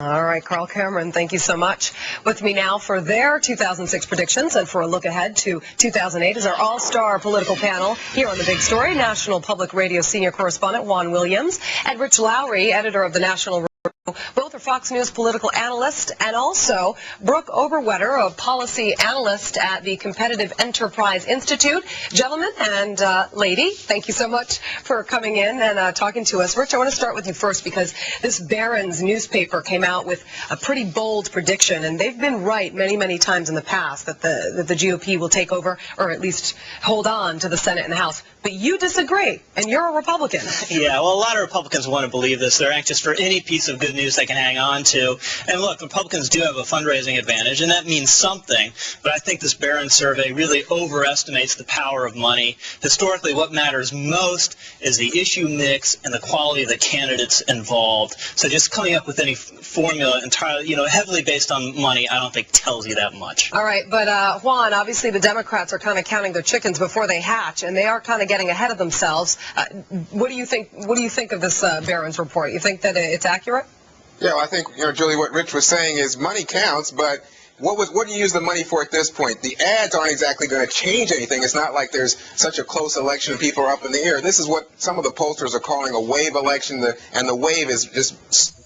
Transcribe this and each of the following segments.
All right, Carl Cameron, thank you so much. With me now for their 2006 predictions and for a look ahead to 2008 is our all-star political panel here on The Big Story, National Public Radio senior correspondent Juan Williams and Rich Lowry, editor of the National Review. Both are Fox News political analysts, and also Brooke Oberwetter, a policy analyst at the Competitive Enterprise Institute. Gentlemen and lady, thank you so much for coming in and talking to us. Rich, I want to start with you first because this Barron's newspaper came out with a pretty bold prediction, and they've been right many, many times in the past that the GOP will take over or at least hold on to the Senate and the House. But you disagree, and you're a Republican. Yeah, well, a lot of Republicans want to believe this. They're anxious for any piece of good news they can hang on to. And look, Republicans do have a fundraising advantage, and that means something. But I think this Barron survey really overestimates the power of money. Historically, what matters most is the issue mix and the quality of the candidates involved. So just coming up with any formula entirely, heavily based on money, I don't think tells you that much. All right, but Juan, obviously the Democrats are kind of counting their chickens before they hatch, and they are kind of getting ahead of themselves. What do you think? What do you think of this Barron's report? You think that it's accurate? Yeah, well, I think, Julie, what Rich was saying is money counts, but what do you use the money for at this point? The ads aren't exactly going to change anything. It's not like there's such a close election and people are up in the air. This is what some of the pollsters are calling a wave election, and the wave is just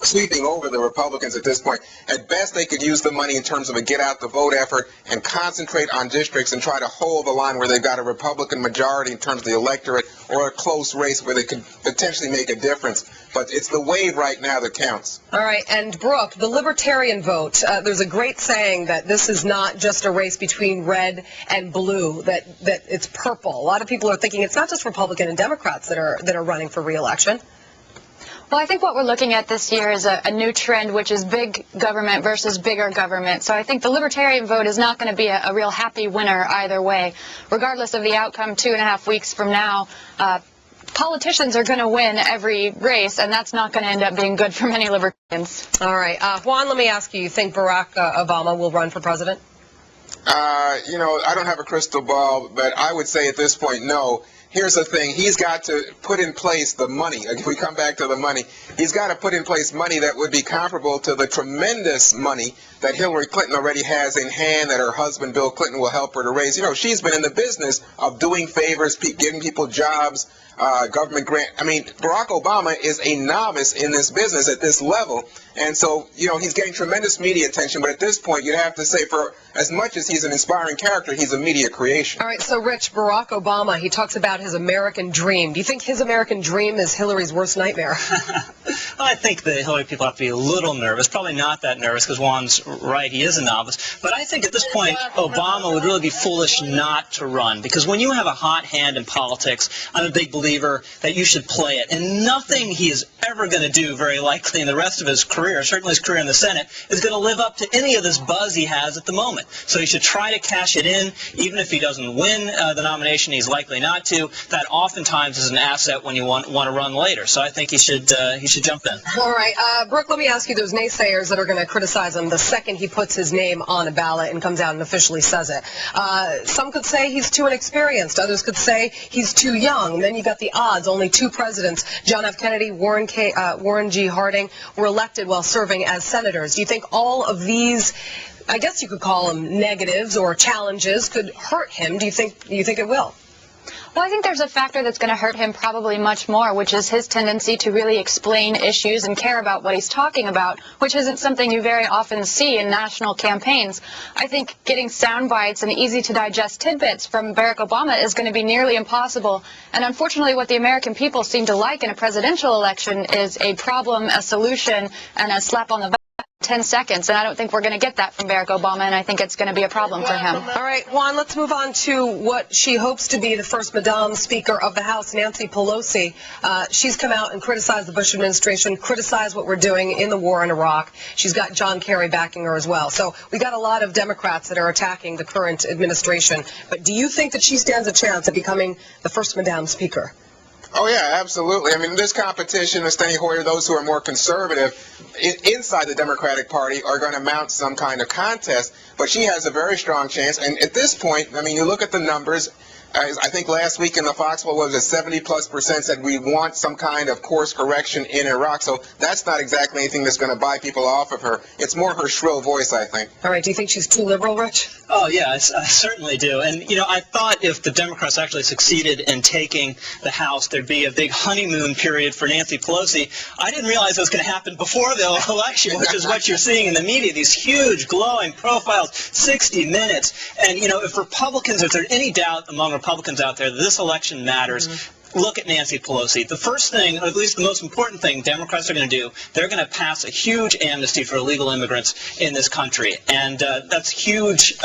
sweeping over the Republicans at this point. At best, they could use the money in terms of a get-out-the-vote effort and concentrate on districts and try to hold the line where they've got a Republican majority in terms of the electorate or a close race where they could potentially make a difference. But it's the wave right now that counts. All right, and Brooke, the libertarian vote, there's a great saying that this is not just a race between red and blue, that it's purple. A lot of people are thinking it's not just Republican and Democrats that are running for re-election. Well, I think what we're looking at this year is a new trend, which is big government versus bigger government. So I think the libertarian vote is not going to be a real happy winner either way. Regardless of the outcome 2.5 weeks from now, politicians are going to win every race, and that's not going to end up being good for many libertarians. All right. Juan, let me ask you, you think Barack Obama will run for president? I don't have a crystal ball, but I would say at this point, no. Here's the thing. He's got to put in place the money. If we come back to the money, he's got to put in place money that would be comparable to the tremendous money that Hillary Clinton already has in hand that her husband, Bill Clinton, will help her to raise. She's been in the business of doing favors, giving people jobs, government grant. I mean, Barack Obama is a novice in this business at this level. And so, he's getting tremendous media attention. But at this point, you'd have to say, for as much as he's an inspiring character, he's a media creation. All right. So, Rich, Barack Obama, he talks about his American dream. Do you think his American dream is Hillary's worst nightmare? Well, I think the Hillary people have to be a little nervous. Probably not that nervous because Juan's right. He is a novice. But I think at this point, Obama would really be foolish not to run. Because when you have a hot hand in politics, I'm a big believer that you should play it. And nothing he is ever going to do, very likely, in the rest of his career, certainly his career in the Senate, is going to live up to any of this buzz he has at the moment. So he should try to cash it in. Even if he doesn't win the nomination, he's likely not to. That oftentimes is an asset when you want to run later. So I think he should jump in. All right. Brooke, let me ask you, those naysayers that are going to criticize him the second he puts his name on a ballot and comes out and officially says it. Some could say he's too inexperienced. Others could say he's too young. And then you got the odds. Only two presidents, John F. Kennedy, Warren G. Harding, were elected while serving as senators. Do you think all of these, I guess you could call them negatives or challenges, could hurt him? Do you think it will? Well, I think there's a factor that's going to hurt him probably much more, which is his tendency to really explain issues and care about what he's talking about, which isn't something you very often see in national campaigns. I think getting sound bites and easy-to-digest tidbits from Barack Obama is going to be nearly impossible. And unfortunately, what the American people seem to like in a presidential election is a problem, a solution, and a slap on the back. 10 seconds, and I don't think we're going to get that from Barack Obama, and I think it's going to be a problem for him. All right, Juan, let's move on to what she hopes to be the first Madame Speaker of the House, Nancy Pelosi. She's come out and criticized the Bush administration, criticized what we're doing in the war in Iraq. She's got John Kerry backing her as well. So we got a lot of Democrats that are attacking the current administration. But do you think that she stands a chance of becoming the first Madame Speaker? Oh, yeah, absolutely. I mean, this competition, the Steny Hoyer, those who are more conservative inside the Democratic Party are going to mount some kind of contest, but she has a very strong chance. And at this point, I mean, you look at the numbers, I think last week in the Foxwell was it 70+% said we want some kind of course correction in Iraq. So that's not exactly anything that's going to buy people off of her. It's more her shrill voice, I think. All right. Do you think she's too liberal, Rich? Oh, yeah, I certainly do. And, you know, I thought if the Democrats actually succeeded in taking the House, there'd be a big honeymoon period for Nancy Pelosi. I didn't realize it was going to happen before the election, which is what you're seeing in the media, these huge, glowing profiles, 60 Minutes. And, you know, if there's any doubt among Republicans out there that this election matters, look at Nancy Pelosi. The first thing, or at least the most important thing Democrats are going to do, they're going to pass a huge amnesty for illegal immigrants in this country. And that's huge,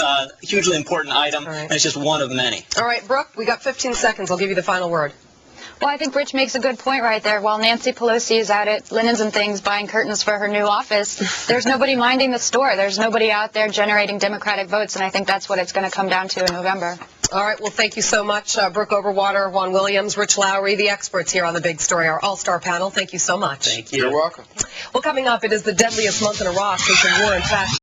hugely important item, and it's just one of many. All right, Brooke, we got 15 seconds. I'll give you the final word. Well, I think Rich makes a good point right there. While Nancy Pelosi is out at Linens and Things buying curtains for her new office, there's nobody minding the store. There's nobody out there generating Democratic votes, and I think that's what it's going to come down to in November. All right. Well, thank you so much, Brooke Oberwetter, Juan Williams, Rich Lowry, the experts here on The Big Story, our all-star panel. Thank you so much. Thank you. You're welcome. Well, coming up, it is the deadliest month in Iraq since the war, in fact.